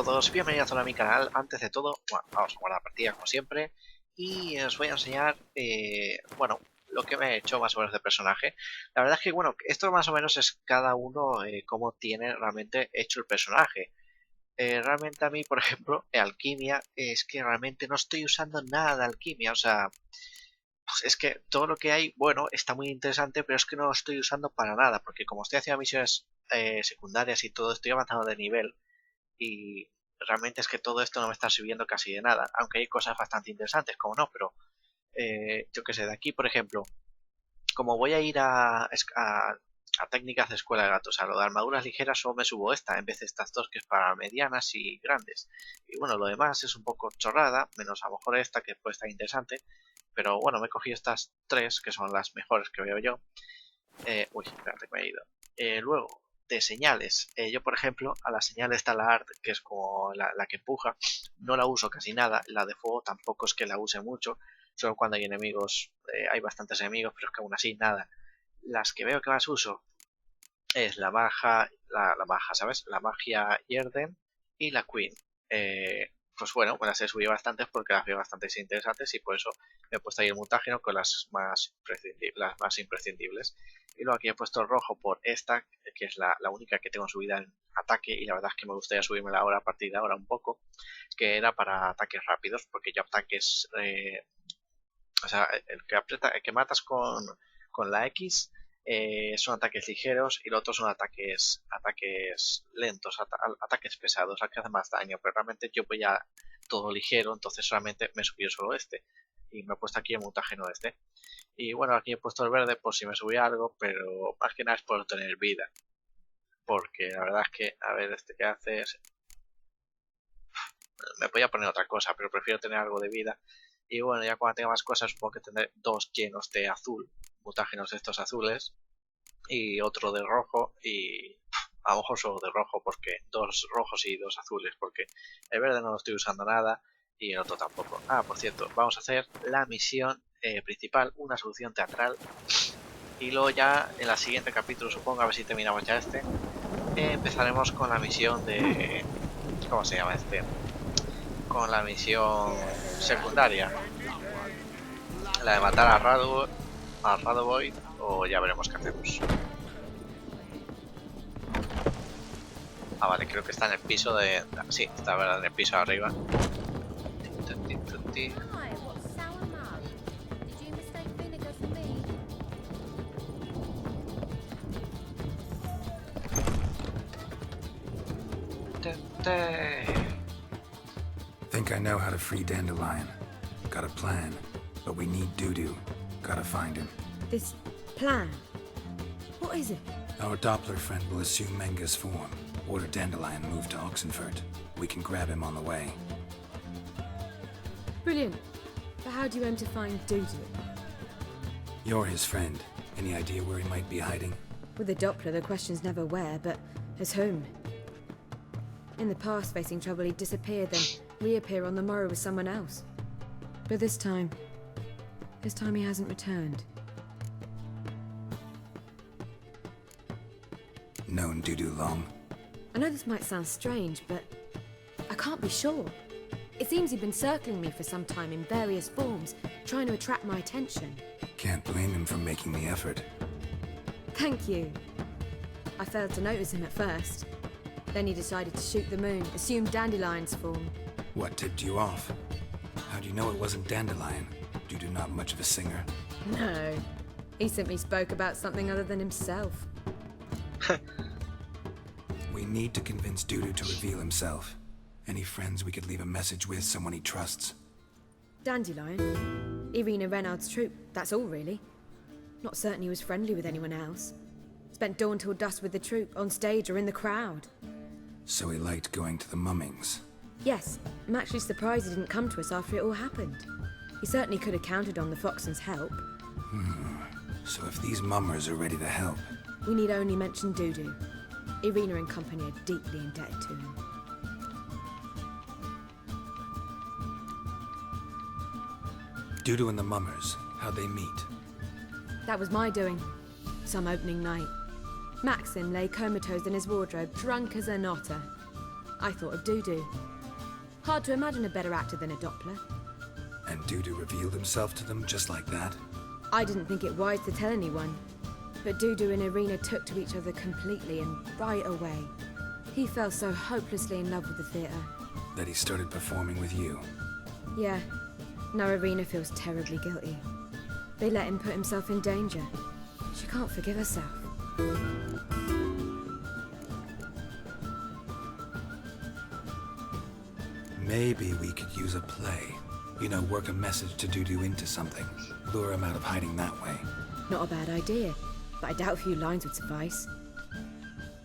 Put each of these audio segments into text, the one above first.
todos, bienvenidos a mi canal. Antes de todo, bueno, vamos a jugar la partida como siempre y os voy a enseñar, bueno, lo que me he hecho más o menos de personaje. La verdad es que, bueno, esto más o menos es cada uno cómo tiene realmente hecho el personaje. Realmente a mí, por ejemplo, alquimia, es que realmente no estoy usando nada de alquimia, o sea, pues es que todo lo que hay, bueno, está muy interesante, pero es que no lo estoy usando para nada, porque como estoy haciendo misiones secundarias y todo, estoy avanzando de nivel. Y realmente es que todo esto no me está sirviendo casi de nada, aunque hay cosas bastante interesantes, como no, pero yo que sé, de aquí, por ejemplo, como voy a ir a técnicas de escuela de gatos, a lo de armaduras ligeras, solo me subo esta, en vez de estas dos que es para medianas y grandes. Y bueno, lo demás es un poco chorrada, menos a lo mejor esta que puede estar interesante, pero bueno, me he cogido estas tres, que son las mejores que veo yo. Uy, espérate que me he ido. Luego, de señales. Yo, por ejemplo, a la señal está la art, que es como la que empuja. No la uso casi nada. La de fuego tampoco es que la use mucho. Solo cuando hay enemigos, hay bastantes enemigos, pero es que aún así nada. Las que veo que más uso es la baja, la baja, ¿sabes? La magia Yerden y la Queen. Pues bueno, me las he subido bastantes porque las veo bastante interesantes y por eso me he puesto ahí el mutágeno con las más imprescindibles. Y luego aquí he puesto el rojo por esta, que es la única que tengo subida en ataque y la verdad es que me gustaría subirme ahora a partir de ahora un poco, que era para ataques rápidos, porque yo ataques, o sea, el que matas con la X son ataques ligeros y los otros son ataques lentos, ataques pesados, que hacen más daño, pero realmente yo voy a todo ligero, entonces solamente me he subido solo este y me he puesto aquí el mutágeno este. Y bueno, aquí he puesto el verde por si me subía algo, pero más que nada es por tener vida, porque la verdad es que, a ver, este que hace es... me podía poner otra cosa, pero prefiero tener algo de vida. Y bueno, ya cuando tenga más cosas, supongo que tendré dos llenos de azul, mutágenos de estos azules, y otro de rojo, y a lo mejor solo de rojo, porque dos rojos y dos azules, porque el verde no lo estoy usando nada, y el otro tampoco. Ah, por cierto, vamos a hacer la misión principal, una solución teatral, y luego ya en el siguiente capítulo, supongo, a ver si terminamos ya este, empezaremos con la misión de... ¿cómo se llama este? Con la misión secundaria, la de matar a Radovoid, o ya veremos qué hacemos. Ah, vale, creo que está en el piso de... sí, está en el piso de arriba. Think I know how to free Dandelion. Got a plan, but we need Doo-Doo. Gotta find him. This plan? What is it? Our Doppler friend will assume Menga's form. Order Dandelion move to Oxenfurt. We can grab him on the way. Brilliant. But how do you aim to find Doo-Doo? You're his friend. Any idea where he might be hiding? With the Doppler, the question's never where, but as whom. In the past, facing trouble, he'd disappear, then reappear on the morrow with someone else. But this time he hasn't returned. Known Doo-Doo long? I know this might sound strange, but I can't be sure. It seems he'd been circling me for some time in various forms, trying to attract my attention. Can't blame him for making the effort. Thank you. I failed to notice him at first. Then he decided to shoot the moon, assume Dandelion's form. What tipped you off? How do you know it wasn't Dandelion? Doo-Doo not much of a singer. No. He simply spoke about something other than himself. We need to convince Doo-Doo to reveal himself. Any friends we could leave a message with, someone he trusts? Dandelion? Irina Renard's troupe, that's all really. Not certain he was friendly with anyone else. Spent dawn till dusk with the troupe, on stage or in the crowd. So he liked going to the mummings? Yes, I'm actually surprised he didn't come to us after it all happened. He certainly could have counted on the Foxen's help. So if these mummers are ready to help... We need only mention Doo-Doo. Irina and company are deeply indebted to him. Doo-Doo and the mummers, how'd they meet? That was my doing. Some opening night. Maxim lay comatose in his wardrobe, drunk as an otter. I thought of Dudu. Hard to imagine a better actor than a Doppler. And Dudu revealed himself to them just like that? I didn't think it wise to tell anyone, but Dudu and Irina took to each other completely and right away. He fell so hopelessly in love with the theatre. That he started performing with you? Yeah. Now Irina feels terribly guilty. They let him put himself in danger. She can't forgive herself. Maybe we could use a play. You know, work a message to Dudu into something. Lure him out of hiding that way. Not a bad idea, but I doubt a few lines would suffice.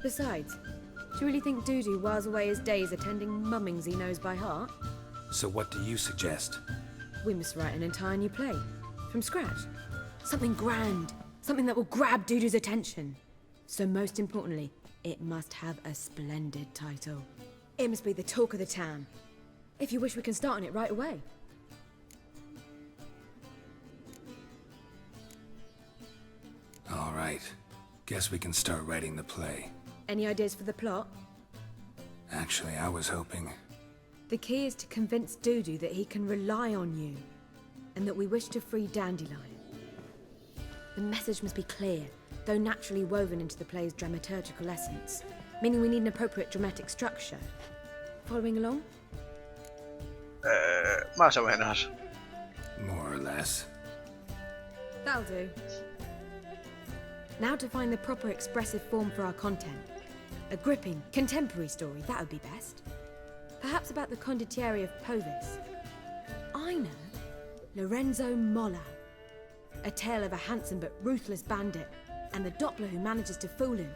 Besides, do you really think Dudu whiles away his days attending mummings he knows by heart? So what do you suggest? We must write an entire new play. From scratch. Something grand. Something that will grab Dudu's attention. So most importantly, it must have a splendid title. It must be the talk of the town. If you wish, we can start on it right away. All right. Guess we can start writing the play. Any ideas for the plot? Actually, I was hoping... The key is to convince Dudu that he can rely on you, and that we wish to free Dandelion. The message must be clear, though naturally woven into the play's dramaturgical essence, meaning we need an appropriate dramatic structure. Following along? Más o menos. More or less. That'll do. Now to find the proper expressive form for our content. A gripping, contemporary story, that would be best. Perhaps about the condottieri of Povis. I know. Lorenzo Molla. A tale of a handsome but ruthless bandit, and the Doppler who manages to fool him.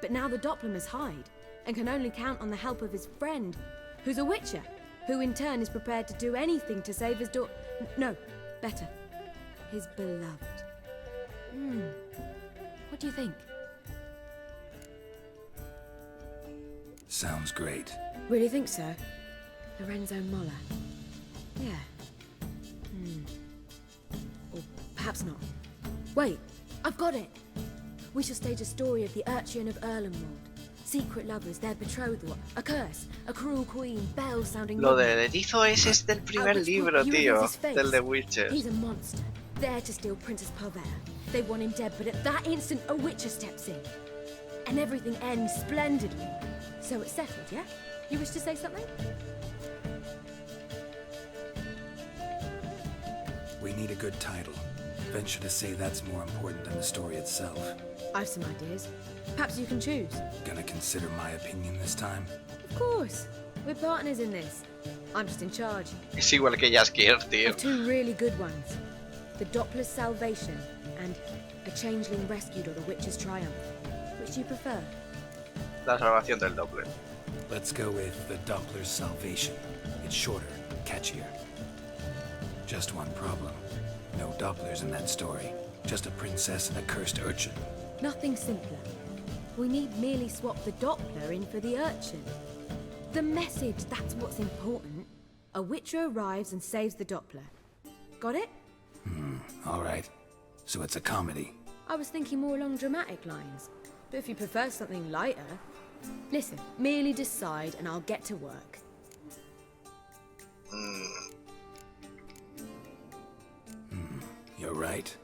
But now the Doppler must hide, and can only count on the help of his friend, who's a witcher, who in turn is prepared to do anything to save his no, better, his beloved. What do you think? Sounds great. Really think so? Lorenzo Molla. Yeah. Or perhaps not. Wait, I've got it! We shall stage a story of the Urchin of Erlenwald. Secret lovers, their betrothal, a curse, a cruel queen, bells sounding... Lo del erizo ese es del primer libro, tío. Del The Witcher. He's a monster, there to steal Princess Pavera. They want him dead, but at that instant, a witcher steps in. And everything ends splendidly. So it's settled, yeah? You wish to say something? We need a good title. Venture to say that's more important than the story itself. I've some ideas. Perhaps you can choose. Gonna consider my opinion this time? Of course. We're partners in this. I'm just in charge. Es igual que Jaskier, tío. Of two really good ones. The Doppler's Salvation and A Changeling Rescued or the Witch's Triumph. Which do you prefer? La salvación del Doppler. Let's go with the Doppler's Salvation. It's shorter, catchier. Just one problem. No Dopplers in that story. Just a princess and a cursed urchin. Nothing simpler. We need merely swap the Doppler in for the urchin. The message, that's what's important. A witcher arrives and saves the Doppler. Got it? All right. So it's a comedy. I was thinking more along dramatic lines. But if you prefer something lighter... Listen, merely decide and I'll get to work. You're right.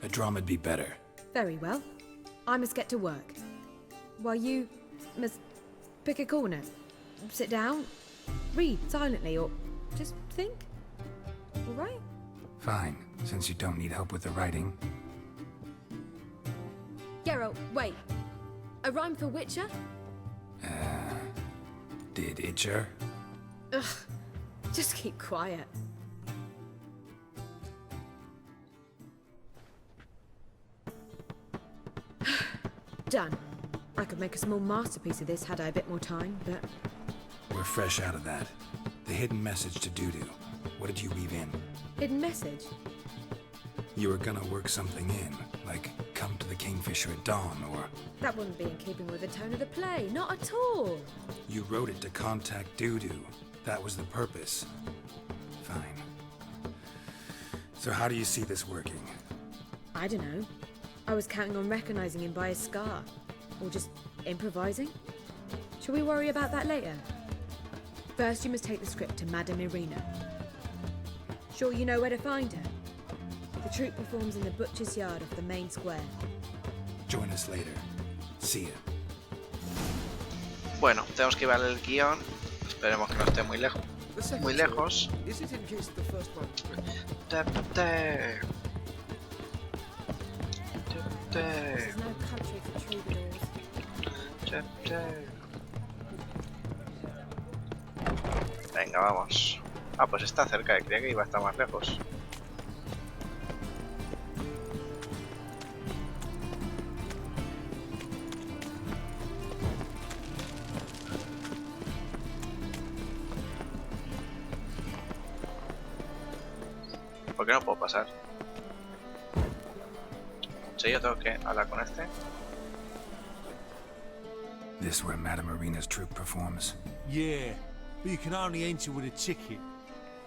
A drama'd be better. Very well. I must get to work. While you must pick a corner. Sit down, read silently, or just think. All right? Fine, since you don't need help with the writing. Geralt, wait. A rhyme for Witcher? Did Itcher? Ugh. Just keep quiet. Done. I could make a small masterpiece of this had I a bit more time, but... We're fresh out of that. The hidden message to Dudu. What did you weave in? Hidden message? You were gonna work something in, like come to the Kingfisher at dawn, or... That wouldn't be in keeping with the tone of the play, not at all. You wrote it to contact Dudu. That was the purpose. Fine. So how do you see this working? I don't know. I was counting on recognizing him by his scar. Or just improvising. Shall we worry about that later? First, you must take the script to Madame Irina. Sure you know where to find her? The troupe performs in the butcher's yard off the main square. Join us later. See ya. Bueno, tenemos que llevar el guión. Esperemos que no esté muy lejos. Muy lejos. This is no country for troubadours. Venga, vamos. Ah, pues está cerca, creía que iba a estar más lejos. ¿Por qué no puedo pasar? Sí, yo tengo que hablar con este. This where Madame Irina's troupe performs? Yeah, but you can only enter with a ticket.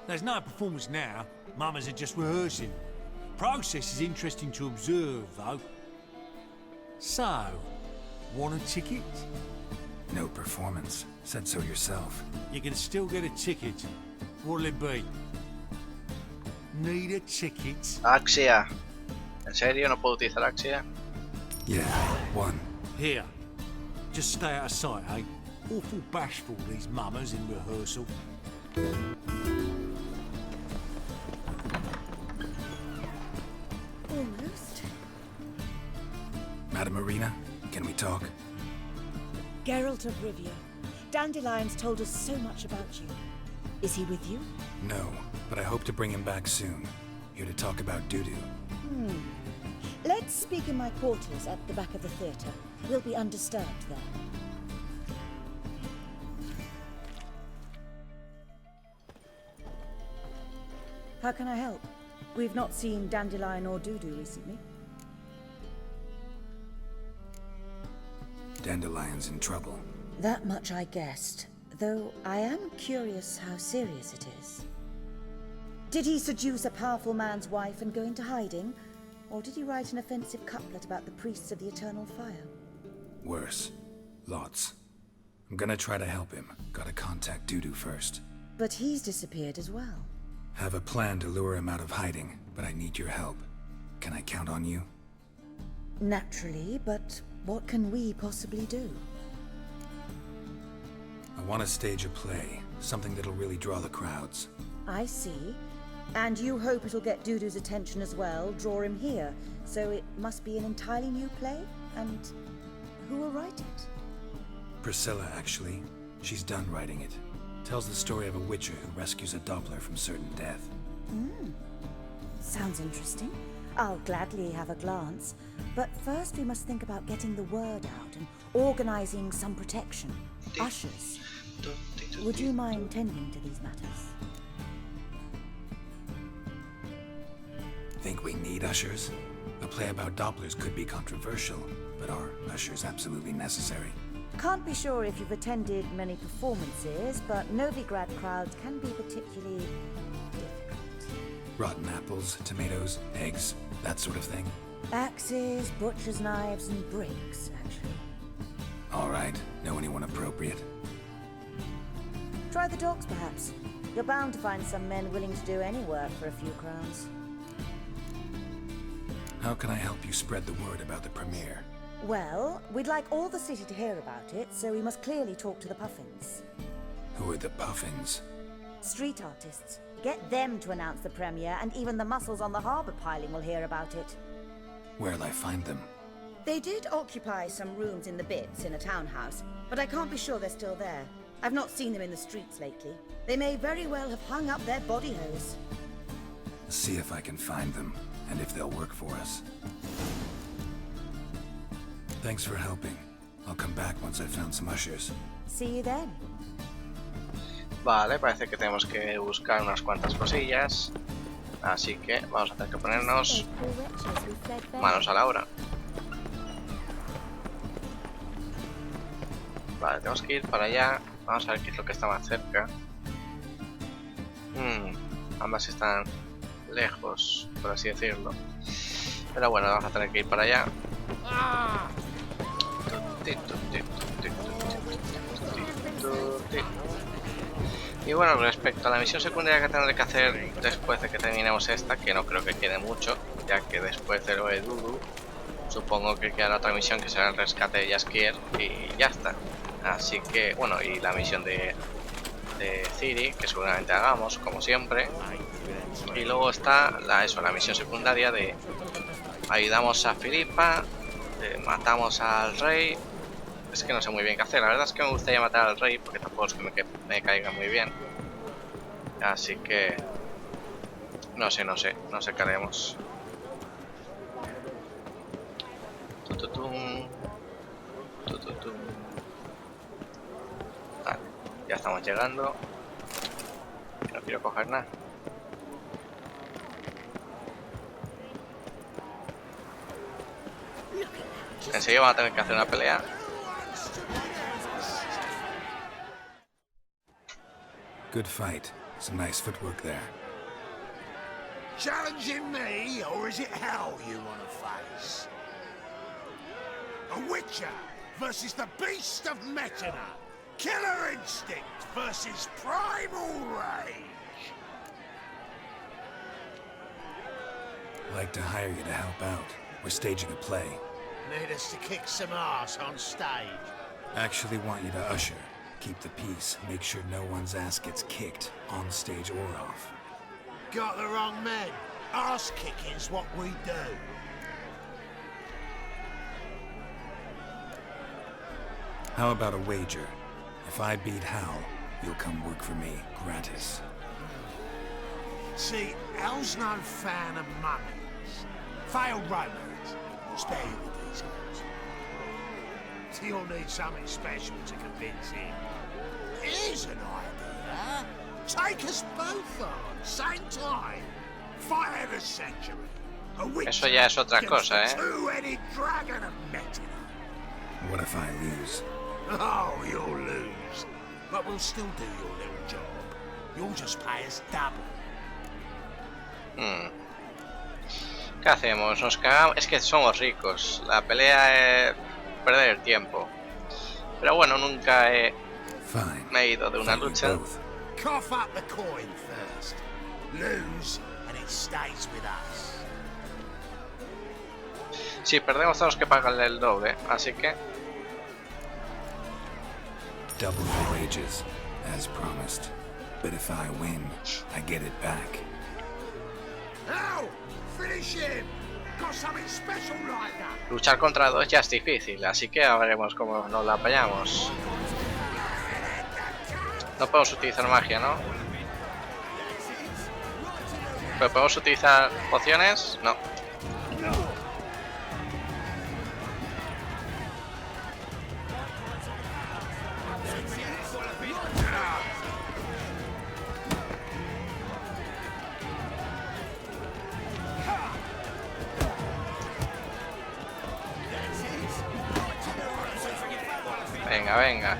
There's no performance now. Mamas are just rehearsing. Process is interesting to observe, though. So, want a ticket? No performance. Said so yourself. You can still get a ticket. What'll it be? Need a ticket? Axia. ¿En serio no puedo utilizar Axia? Yeah, one. Here. Just stay out of sight, eh? Awful bashful, these mamas in rehearsal. Almost. Madame Irina, can we talk? Geralt of Rivia. Dandelion's told us so much about you. Is he with you? No, but I hope to bring him back soon. Here to talk about doo-doo. Let's speak in my quarters at the back of the theatre. We'll be undisturbed there. How can I help? We've not seen Dandelion or Dudu recently. Dandelion's in trouble. That much I guessed, though I am curious how serious it is. Did he seduce a powerful man's wife and go into hiding? Or did he write an offensive couplet about the priests of the eternal fire? Worse. Lots. I'm gonna try to help him. Gotta contact Dudu first. But he's disappeared as well. Have a plan to lure him out of hiding, but I need your help. Can I count on you? Naturally, but what can we possibly do? I want to stage a play. Something that'll really draw the crowds. I see. And you hope it'll get Dudu's attention as well, draw him here. So it must be an entirely new play? And who will write it? Priscilla, actually. She's done writing it. Tells the story of a witcher who rescues a Doppler from certain death. Sounds interesting. I'll gladly have a glance. But first we must think about getting the word out and organizing some protection. Ushers. Would you mind tending to these matters? Think we need ushers? A play about Dopplers could be controversial, but are ushers absolutely necessary? Can't be sure if you've attended many performances, but Novigrad crowds can be particularly difficult. Rotten apples, tomatoes, eggs, that sort of thing? Axes, butcher's knives, and bricks, actually. All right. Know anyone appropriate? Try the dogs, perhaps. You're bound to find some men willing to do any work for a few crowns. How can I help you spread the word about the premiere? Well, we'd like all the city to hear about it, so we must clearly talk to the Puffins. Who are the Puffins? Street artists. Get them to announce the premiere, and even the muscles on the harbour piling will hear about it. Where'll I find them? They did occupy some rooms in the Bits in a townhouse, but I can't be sure they're still there. I've not seen them in the streets lately. They may very well have hung up their body hose. See if I can find them, and if they'll work for us. Thanks for helping. I'll come back once I've found some ushers. See you then. Vale, parece que tenemos que buscar unas cuantas cosillas. Así que vamos a tener que ponernos manos a la obra. Vale, tenemos que ir para allá. Vamos a ver qué es lo que está más cerca. Ambas están lejos, por así decirlo. Pero bueno, vamos a tener que ir para allá. Y bueno, respecto a la misión secundaria que tendré que hacer después de que terminemos esta, que no creo que quede mucho, ya que después de lo de Dudu, supongo que quedará otra misión que será el rescate de Jaskier y ya está. Así que, bueno, y la misión de Ciri, que seguramente hagamos, como siempre. Y luego está la misión secundaria de ayudamos a Filipa, matamos al rey. Es que no sé muy bien qué hacer. La verdad es que me gustaría matar al rey, porque tampoco es que me caiga muy bien. Así que no sé qué haremos. Vale, ya estamos llegando. No quiero coger nada. Enseguida van a tener que hacer una pelea. Good fight. Some nice footwork there. Challenging me, or is it hell you want to face? A Witcher versus the Beast of Metina. Killer instinct versus primal rage. I'd like to hire you to help out. We're staging a play. Need us to kick some ass on stage. Actually want you to usher. Keep the peace. Make sure no one's ass gets kicked, on stage or off. Got the wrong men. Ass kicking's what we do. How about a wager? If I beat Hal, you'll come work for me, gratis. See, Hal's no fan of mummies. Failed romance. Spare you the details. You'll need something special to convince him. Here's an idea. Take us both on, same time. Fight of the century. Eso ya es otra cosa, Two-headed dragon of Metina. What if I lose? Oh, you'll lose. But we'll still do your little job. You'll just pay us double. ¿Qué hacemos? Nos cagamos. Es que somos ricos. La pelea es perder el tiempo. Pero bueno, nunca me he ido de una lucha. Cough up the coin first. Lose, and it stays with us. Si perdemos tenemos que pagarle el doble, así que... Double the wages, as promised. But if I win, I get it back. Now, finish him! Got something special like that. Luchar contra dos ya es difícil, así que ya veremos cómo nos la apañamos. No podemos utilizar magia, ¿no? ¿Pero podemos utilizar pociones? No. Venga, venga.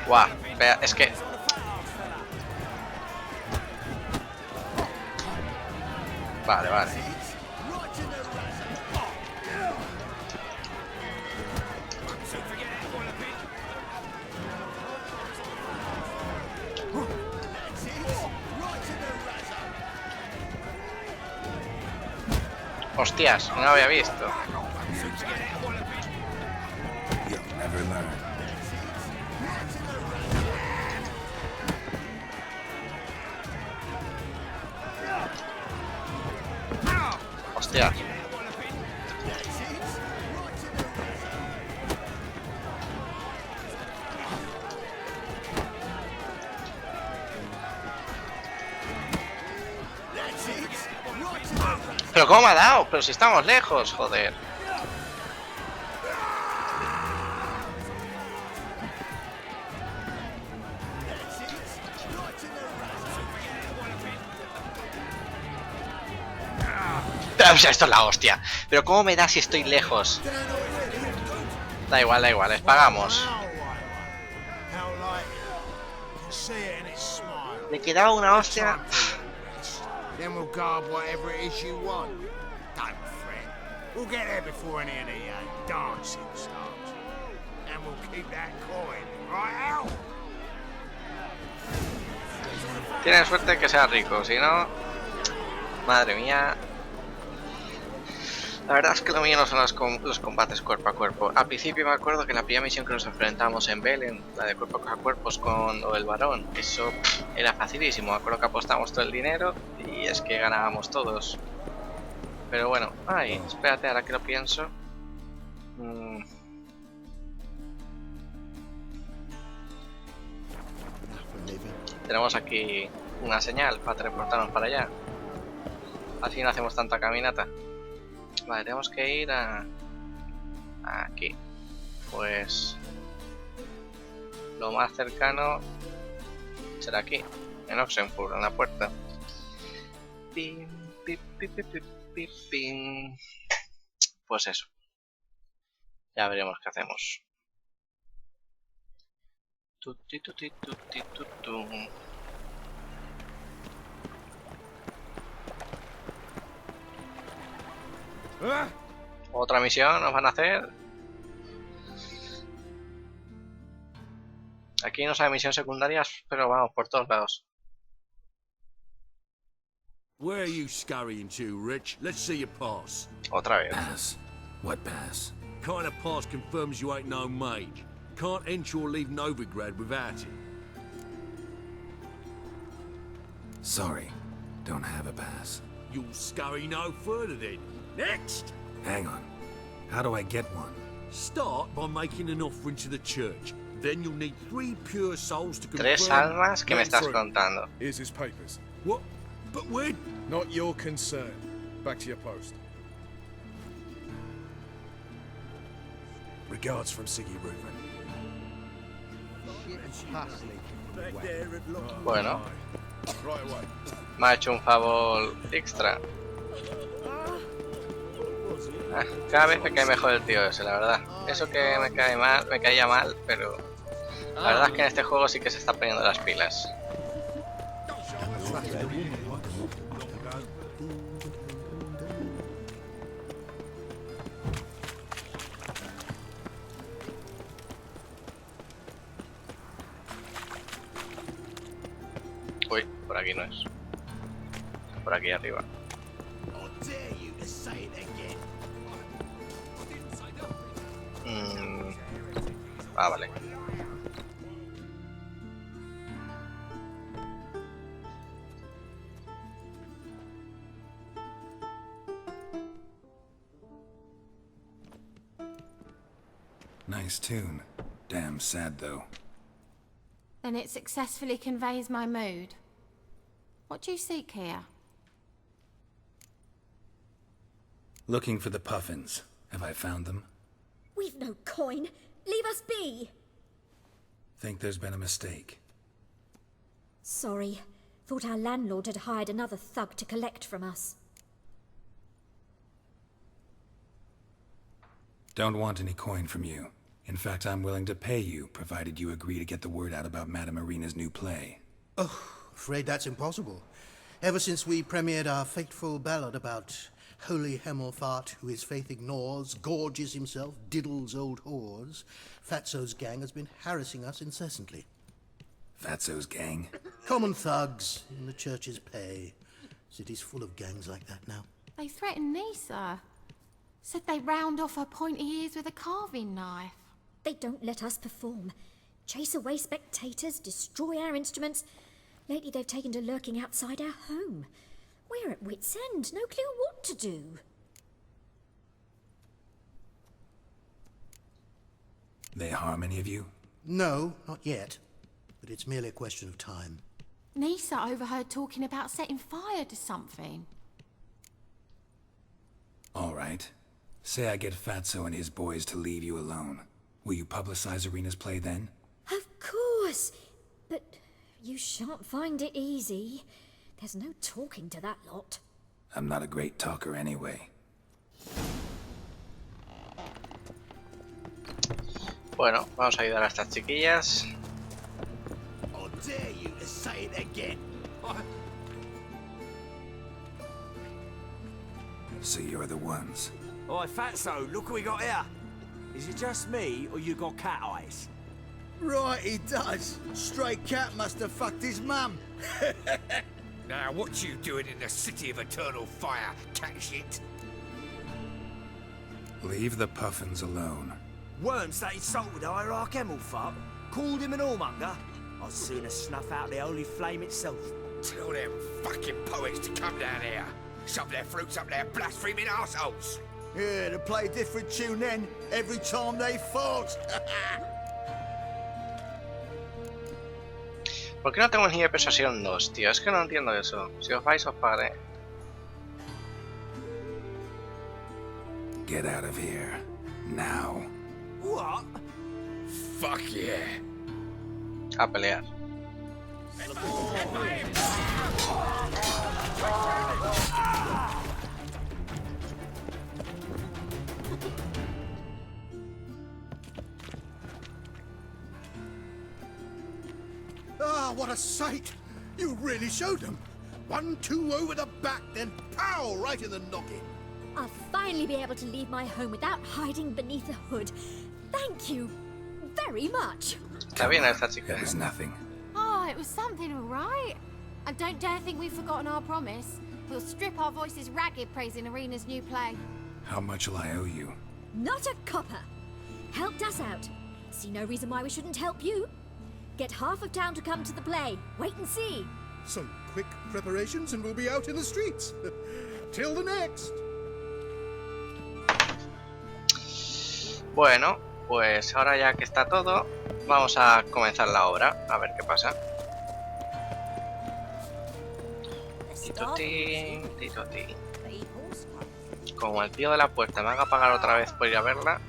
Guau, vea, es que... Vale, vale. Hostias, no lo había visto. You'll never learn. Hostias. Pero ¿cómo me ha dado? Pero si estamos lejos, joder. O sea, esto es la hostia. Pero ¿cómo me da si estoy lejos? Da igual, les pagamos. Me quedaba una hostia. Then we'll guard whatever it is you want. Don't fret. We'll get there before any of the dancing starts. And we'll keep that coin, right out? Tienen suerte que sea rico, si no... Madre mía. La verdad es que lo mío no son los combates cuerpo a cuerpo. Al principio me acuerdo que en la primera misión que nos enfrentamos en Belén, la de cuerpo a cuerpo con el varón, eso era facilísimo. Me acuerdo que apostamos todo el dinero y es que ganábamos todos. Pero bueno, ay, espérate, ahora que lo pienso. Tenemos aquí una señal para teleportarnos para allá. Así no hacemos tanta caminata. Vale, tenemos que ir a... aquí. Pues... lo más cercano será aquí, en Oxenford, en la puerta. Pim, pim, pim, pim, pim, pim, pim. Pues eso. Ya veremos qué hacemos. Tuti, tuti, tuti, tutu. Otra misión nos van a hacer. Aquí no hay misiones secundarias, pero vamos por todos lados. Where are you scurrying to, Rich? Let's see your pass. Otra vez. Pass. What pass? Kind of pass confirms you ain't no mage. Can't enter or leave Novigrad without it. Sorry, don't have a pass. You'll scurry no further then. Next! Hang on. How do I get one? Start by making an offering to the church. Then you'll need 3 pure souls to confirm... 3 almas que me estás contando. Here's his papers. What? But where... Not your concern. Back to your post. Regards from Siggy Reuven. Bueno, me ha hecho un favor extra. Cada vez me cae mejor el tío ese, la verdad. Eso que me caía mal, pero la verdad es que en este juego sí que se está poniendo las pilas. Uy, por aquí no es. Por aquí arriba. Vale. Nice tune. Damn sad though. Then it successfully conveys my mood. What do you seek here? Looking for the puffins. Have I found them? We've no coin. Leave us be. Think there's been a mistake. Sorry. Thought our landlord had hired another thug to collect from us. Don't want any coin from you. In fact, I'm willing to pay you, provided you agree to get the word out about Madame Irina's new play. Oh, afraid that's impossible. Ever since we premiered our fateful ballad about Holy Hemelfart, who his faith ignores, gorges himself, diddles old whores, Fatso's gang has been harassing us incessantly. Fatso's gang? Common thugs in the church's pay. City's full of gangs like that now. They threatened Nisa. Said they'd round off her pointy ears with a carving knife. They don't let us perform. Chase away spectators, destroy our instruments. Lately they've taken to lurking outside our home. We're at wit's end, no clue what to do. They harm any of you? No, not yet. But it's merely a question of time. Nisa overheard talking about setting fire to something. All right. Say I get Fatso and his boys to leave you alone. Will you publicize Irina's play then? Of course. But you shan't find it easy. There's no talking to that lot. I'm not a great talker anyway. Bueno, vamos a ayudar a estas chiquillas. So you're the ones. Oi, Fatso, look what we got here. Is it just me, or you got cat eyes? Right, he does. Stray cat must have fucked his mum. Now, what you doing in the city of eternal fire, cat shit? Leave the puffins alone. Worms that insulted Hierarch Emelfart, called him an whoremonger. I'd sooner snuff out the holy flame itself. Tell them fucking poets to come down here. Shove their fruits up their blaspheming arseholes. Yeah, to play a different tune then, every time they fought. ¿Por qué no tengo ni de persuasión 2, tío? Es que no entiendo eso. Si os vais, os pagaré. Get out of here. Now. What? Fuck yeah. A pelear. Ah, what a sight! You really showed them. 1-2 over the back, then pow, right in the noggin. I'll finally be able to leave my home without hiding beneath a hood. Thank you very much. Está bien esta chica. That is nothing. Oh, it was something, all right. And don't dare think we've forgotten our promise. We'll strip our voices ragged praising Arena's new play. How much will I owe you? Not a copper. Helped us out. See no reason why we shouldn't help you. Get half of town to come to the play. Wait and see. Some quick preparations and we'll be out in the streets. Till the next. Bueno, pues ahora ya que está todo, vamos a comenzar la obra. A ver qué pasa. Titutín, titutín. Como el tío de la puerta me haga pagar otra vez por ir a verla.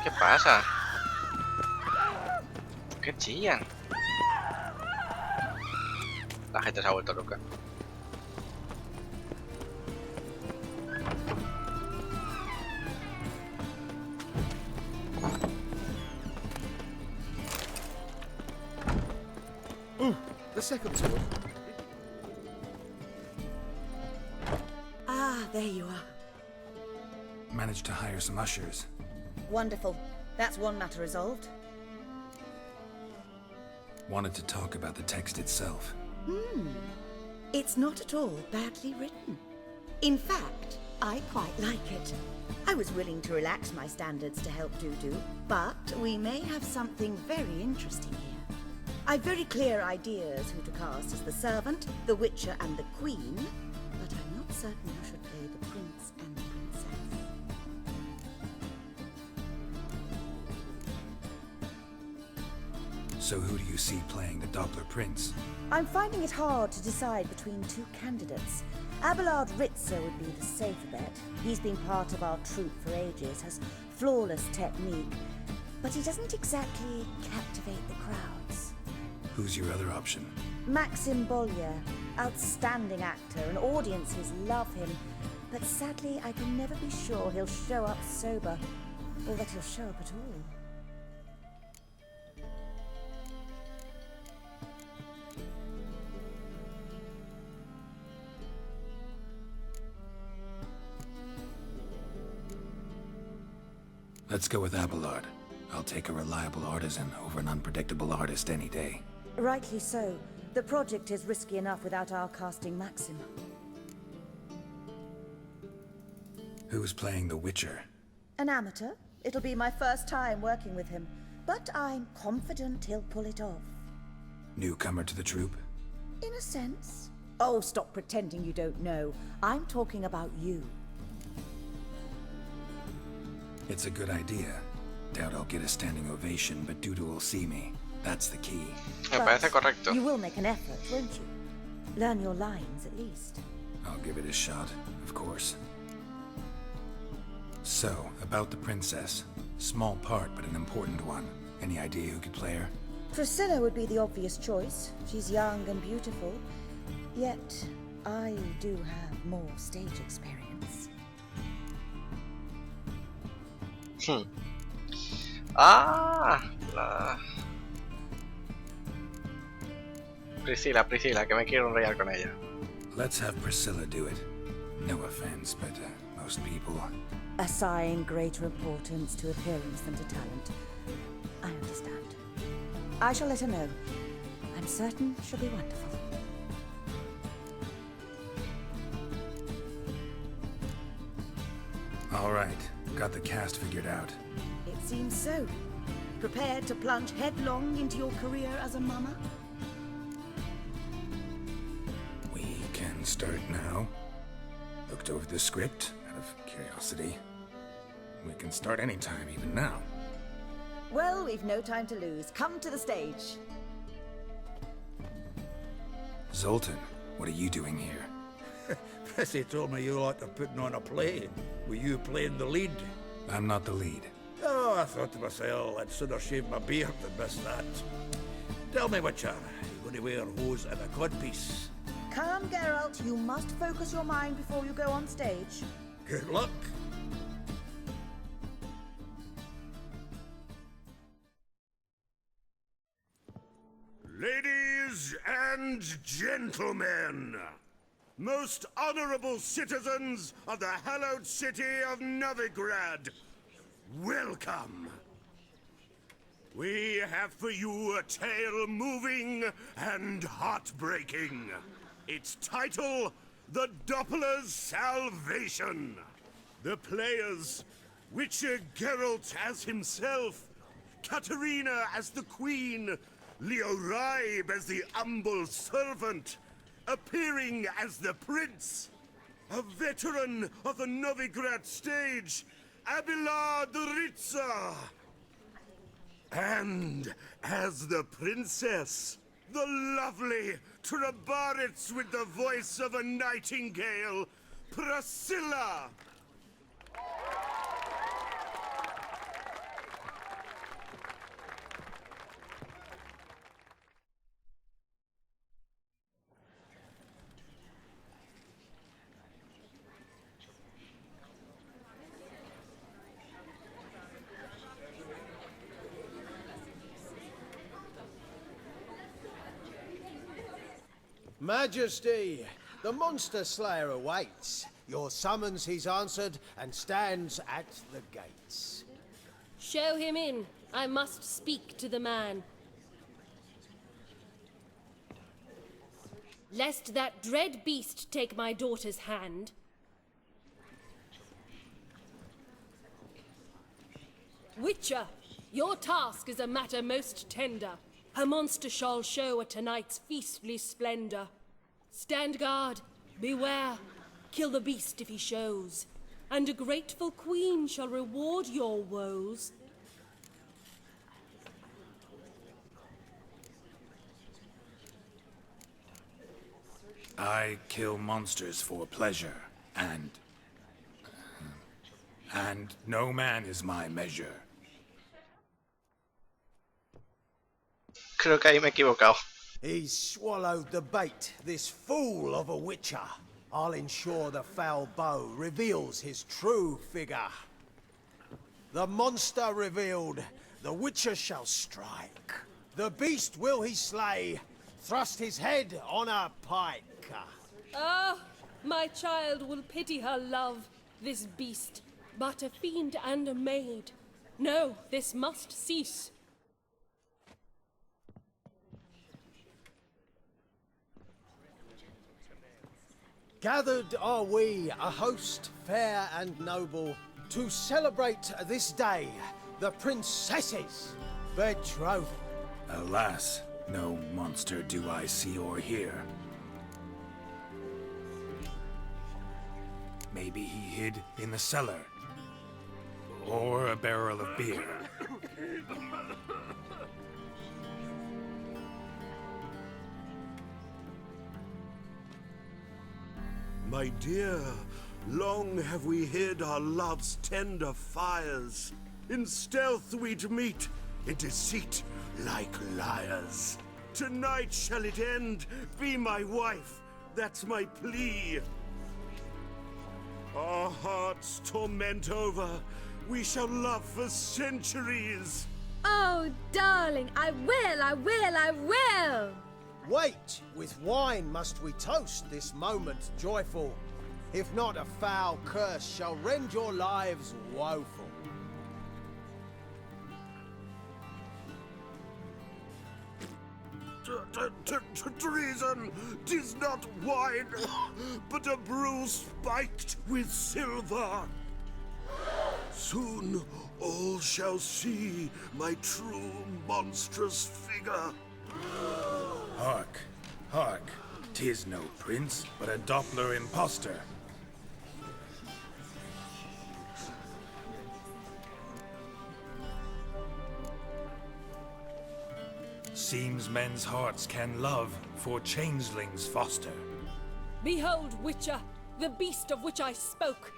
¿Qué pasa? ¿Qué chillan? La gente se ha vuelto loca. The second sword. Ah, there you are. Managed to hire some ushers. Wonderful. That's one matter resolved. Wanted to talk about the text itself. It's not at all badly written. In fact, I quite like it. I was willing to relax my standards to help Dudu, but we may have something very interesting here. I've very clear ideas who to cast as the servant, the witcher, and the queen, but I'm not certain who should play the prince and the princess. So who do you see playing the Doppler Prince? I'm finding it hard to decide between two candidates. Abelard Ritzer would be the safer bet. He's been part of our troupe for ages, has flawless technique, but he doesn't exactly captivate the crowds. Who's your other option? Maxim Bollier, outstanding actor, and audiences love him, but sadly I can never be sure he'll show up sober, or that he'll show up at all. Let's go with Abelard. I'll take a reliable artisan over an unpredictable artist any day. Rightly so. The project is risky enough without our casting Maxim. Who's playing the Witcher? An amateur. It'll be my first time working with him, but I'm confident he'll pull it off. Newcomer to the troupe? In a sense. Oh, stop pretending you don't know. I'm talking about you. It's a good idea. Doubt I'll get a standing ovation, but Dudu will see me. That's the key. Me parece correcto. You will make an effort, won't you? Learn your lines, at least. I'll give it a shot, of course. So, about the princess. Small part, but an important one. Any idea who could play her? Priscilla would be the obvious choice. She's young and beautiful. Yet, I do have more stage experience. Ah, Priscila, que me quiero enrollar con ella. Let's have Priscilla do it. No offense, but most people... Assign greater importance to appearance than to talent. I understand. I shall let her know. I'm certain she'll be wonderful. All right, got the cast figured out. It seems so. Prepared to plunge headlong into your career as a mama? We can start now. Looked over the script, out of curiosity. We can start anytime, even now. Well, we've no time to lose. Come to the stage. Zoltan, what are you doing here? Prissy told me you like to putting on a play. Were you playing the lead? I'm not the lead. Oh, I thought to myself, I'd sooner shave my beard than miss that. Tell me, Witcher, you going to wear hose and a codpiece? Calm, Geralt. You must focus your mind before you go on stage. Good luck. Ladies and gentlemen, most honorable citizens of the hallowed city of Novigrad, welcome. We have for you a tale moving and heartbreaking. Its title, The Doppler's Salvation. The players, Witcher Geralt as himself, Katerina as the Queen, Leo Raib as the humble servant, appearing as the Prince, a veteran of the Novigrad stage, Abelard Ritza, and as the Princess, the lovely Trabaritz with the voice of a nightingale, Priscilla. Majesty, the monster slayer awaits. Your summons he's answered and stands at the gates. Show him in. I must speak to the man. Lest that dread beast take my daughter's hand. Witcher, your task is a matter most tender. Her monster shall show at tonight's feastly splendor. Stand guard, beware, kill the beast if he shows, and a grateful queen shall reward your woes. I kill monsters for pleasure, and no man is my measure. Creo que ahí me he equivocado. He's swallowed the bait, this fool of a witcher. I'll ensure the foul bow reveals his true figure. The monster revealed, the witcher shall strike. The beast will he slay, thrust his head on a pike. Ah, my child will pity her love, this beast, but a fiend and a maid. No, this must cease. Gathered are we, a host fair and noble, to celebrate this day, the princess's betrothal. Alas, no monster do I see or hear. Maybe he hid in the cellar, or a barrel of beer. My dear, long have we hid our love's tender fires. In stealth we'd meet, in deceit like liars. Tonight shall it end, be my wife, that's my plea. Our hearts torment over, we shall love for centuries. Oh, darling, I will! Wait, with wine must we toast this moment joyful. If not, a foul curse shall rend your lives woeful. Treason! 'Tis not wine, but a brew spiked with silver. Soon all shall see my true monstrous figure. Hark, hark. 'Tis no prince, but a Doppler impostor. Seems men's hearts can love, for changelings foster. Behold, Witcher, the beast of which I spoke.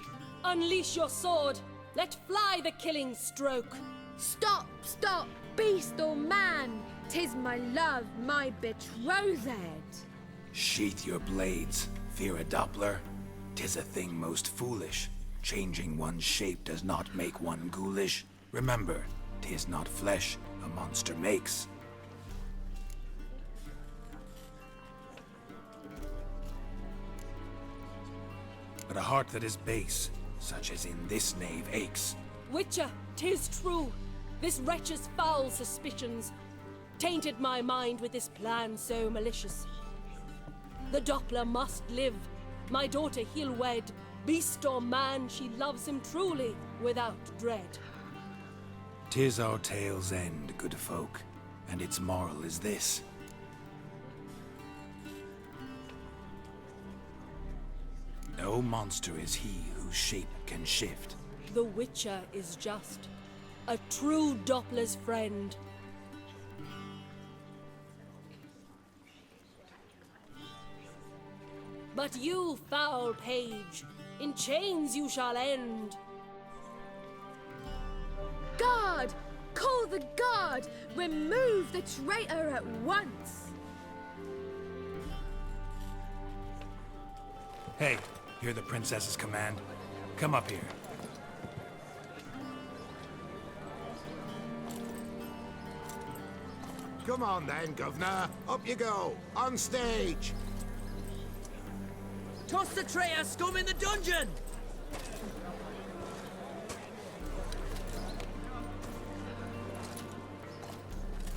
Unleash your sword. Let fly the killing stroke. Stop, stop, beast or man! 'Tis my love, my betrothed. Sheath your blades, fear a Doppler. 'Tis a thing most foolish. Changing one's shape does not make one ghoulish. Remember, 'tis not flesh a monster makes. But a heart that is base, such as in this knave aches. Witcher, 'tis true. This wretch's foul suspicions tainted my mind with this plan so malicious. The Doppler must live. My daughter he'll wed. Beast or man, she loves him truly, without dread. 'Tis our tale's end, good folk, and its moral is this. No monster is he whose shape can shift. The Witcher is just a true Doppler's friend. But you, foul page, in chains you shall end. Guard! Call the guard! Remove the traitor at once! Hey, hear the princess's command? Come up here. Come on then, governor. Up you go. On stage. Toss the traitor scum in the dungeon!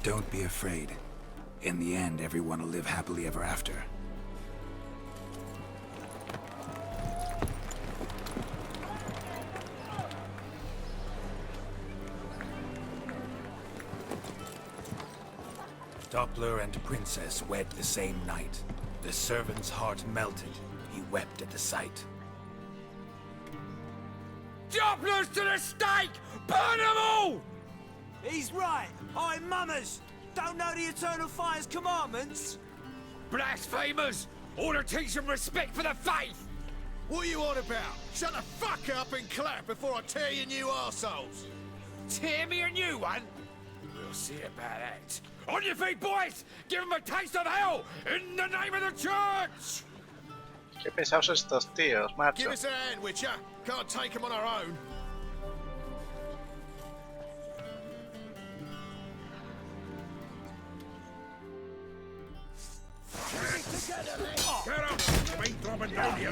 Don't be afraid. In the end, everyone will live happily ever after. Doppler and princess wed the same night. The servant's heart melted. He wept at the sight. Dopplers to the stake! Burn them all! He's right. I'm mummers. Don't know the Eternal Fire's commandments? Blasphemers! Ought to teach them respect for the faith! What are you on about? Shut the fuck up and clap before I tear you new arseholes. Tear me a new one? We'll see about that. On your feet, boys! Give them a taste of hell in the name of the church! Qué pesados estos tíos, macho. Give us a hand, Witcher. Can't take them on our own. Get up! Speed dropping down here.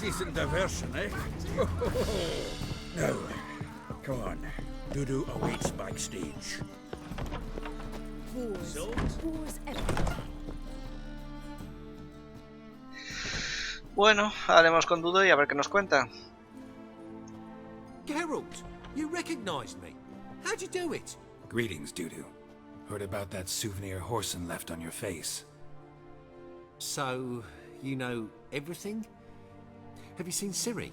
Decent diversion, eh? No. Come on. Dudu awaits backstage. Pause everything. Bueno, haremos con Dudo y a ver qué nos cuenta. Geralt, you recognized me. How'd you do it? Greetings, Dudu. Heard about that souvenir Horson left on your face. So, you know everything? Have you seen Ciri?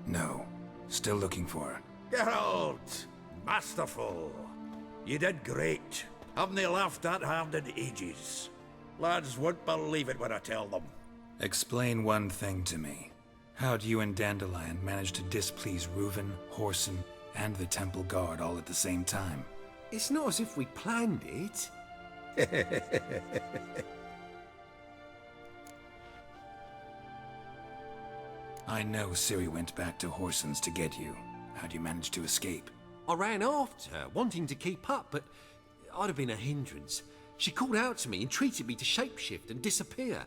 No. Still looking for her. Geralt! Masterful! You did great. Haven't they laughed that hard in ages? Lads won't believe it when I tell them. Explain one thing to me. How'd you and Dandelion manage to displease Reuven, Horson, and the Temple Guard all at the same time? It's not as if we planned it. I know Ciri went back to Horson's to get you. How'd you manage to escape? I ran after her, wanting to keep up, but I'd have been a hindrance. She called out to me and treated me to shapeshift and disappear.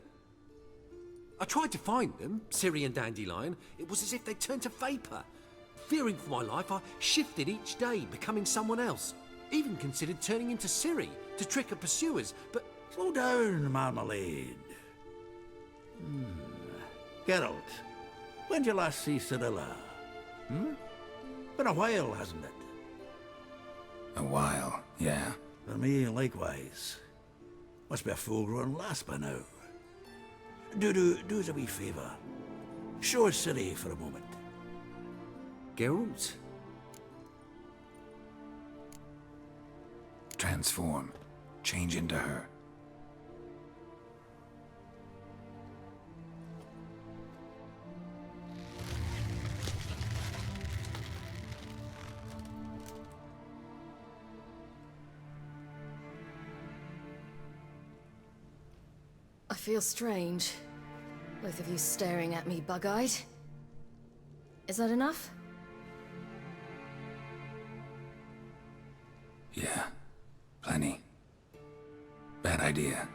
I tried to find them, Ciri and Dandelion. It was as if they turned to vapour. Fearing for my life, I shifted each day, becoming someone else. Even considered turning into Ciri to trick her pursuers, but... Slow down, Marmalade. Geralt, when did you last see Cirilla? Been a while, hasn't it? A while, yeah. For me, likewise. Must be a full-grown lass by now. Do us a wee favour. Show us Ciri for a moment. Geralt? Transform. Change into her. I feel strange. Both of you staring at me bug-eyed. Is that enough? Yeah. Plenty. Bad idea.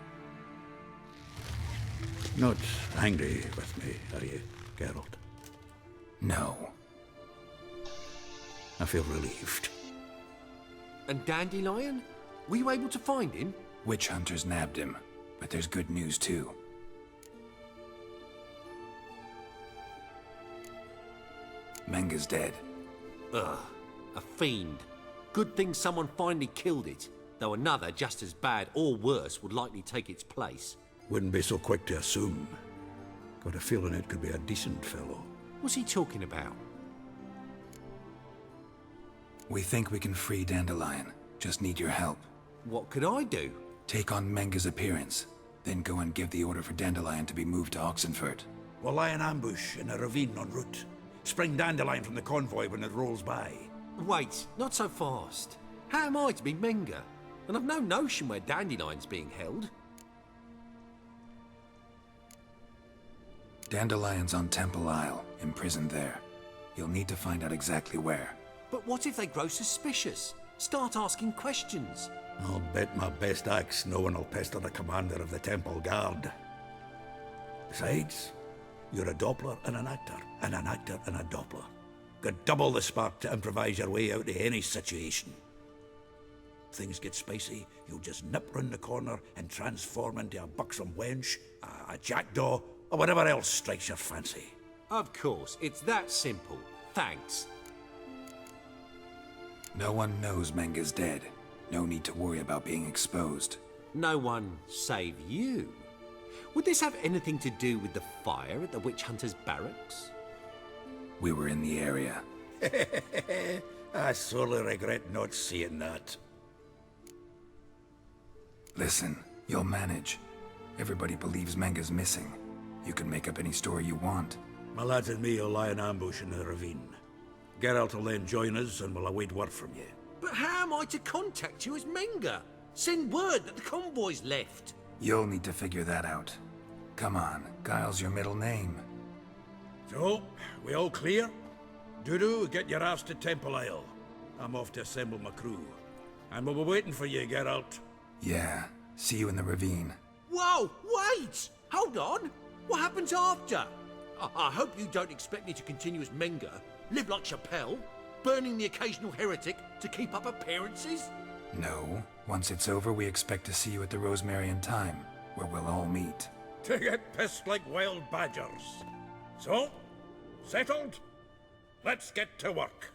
Not angry with me, are you, Geralt? No. I feel relieved. And Dandelion? Were you able to find him? Witch hunters nabbed him, but there's good news too. Menga's dead. Ugh, a fiend. Good thing someone finally killed it, though another just as bad or worse would likely take its place. Wouldn't be so quick to assume. Got a feeling it could be a decent fellow. What's he talking about? We think we can free Dandelion. Just need your help. What could I do? Take on Menga's appearance, then go and give the order for Dandelion to be moved to Oxenfurt. We'll lie in ambush in a ravine en route. Spring Dandelion from the convoy when it rolls by. Wait, not so fast. How am I to be Menga? And I've no notion where Dandelion's being held. Dandelion's on Temple Isle, imprisoned there. You'll need to find out exactly where. But what if they grow suspicious? Start asking questions? I'll bet my best axe no one will pester the commander of the Temple Guard. Besides, you're a Doppler and an actor and a Doppler. Got double the spark to improvise your way out of any situation. Things get spicy, you'll just nip round the corner and transform into a buxom wench, a jackdaw, or whatever else strikes your fancy. Of course, it's that simple. Thanks. No one knows Menga's dead. No need to worry about being exposed. No one save you. Would this have anything to do with the fire at the witch hunter's barracks? We were in the area. I sorely regret not seeing that. Listen, you'll manage. Everybody believes Menga's missing. You can make up any story you want. My lads and me will lie in ambush in the ravine. Geralt will then join us and we'll await word from you. But how am I to contact you as Menga? Send word that the convoy's left. You'll need to figure that out. Come on, Guile's your middle name. So, we all clear? Dudu, get your ass to Temple Isle. I'm off to assemble my crew. And we'll be waiting for you, Geralt. Yeah, see you in the ravine. Whoa, wait! Hold on! What happens after? I hope you don't expect me to continue as Menga, live like Chappelle, burning the occasional heretic to keep up appearances? No. Once it's over, we expect to see you at the Rosemary in Time, where we'll all meet. To get pissed like wild badgers. So, settled? Let's get to work.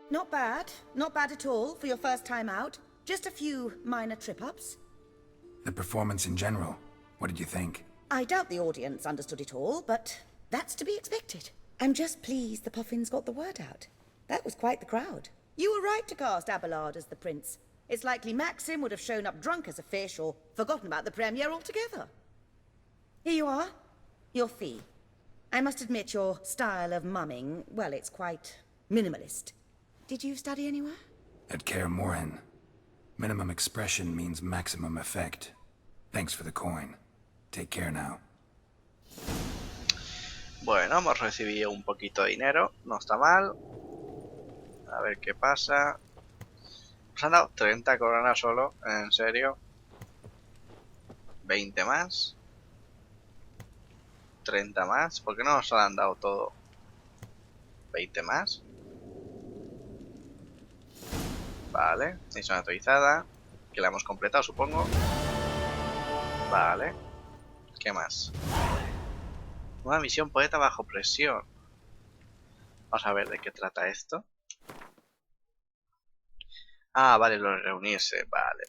Not bad. Not bad at all for your first time out. Just a few minor trip-ups. The performance in general, what did you think? I doubt the audience understood it all, but that's to be expected. I'm just pleased the Puffins got the word out. That was quite the crowd. You were right to cast Abelard as the prince. It's likely Maxim would have shown up drunk as a fish or forgotten about the premiere altogether. Here you are. Your fee. I must admit your style of mumming, well, it's quite minimalist. Did you study anywhere? At Kaer Morhen. Minimum expression means maximum effect. Thanks for the coin. Take care now. Bueno, hemos recibido un poquito de dinero, no está mal. A ver qué pasa. Nos han dado 30 coronas solo, en serio. 20 más. 30 más. ¿Por qué no nos han dado todo? 20 más. Vale, misión actualizada. Que la hemos completado, supongo. Vale. ¿Qué más? Nueva misión, poeta bajo presión. Vamos a ver de qué trata esto. Ah, vale, lo de reunirse. Vale.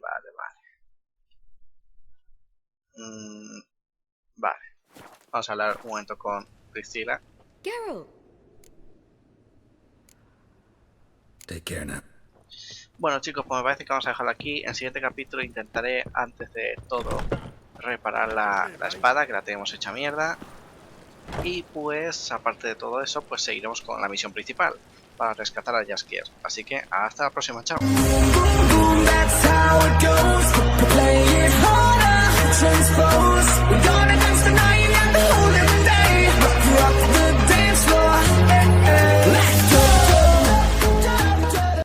Vale. Vamos a hablar un momento con Priscila. Geralt. Take care now. Bueno, chicos, pues me parece que vamos a dejarlo aquí. En el siguiente capítulo intentaré, antes de todo, reparar la espada, que la tenemos hecha mierda. Y pues, aparte de todo eso, pues seguiremos con la misión principal para rescatar a Jaskier. Así que hasta la próxima, chao.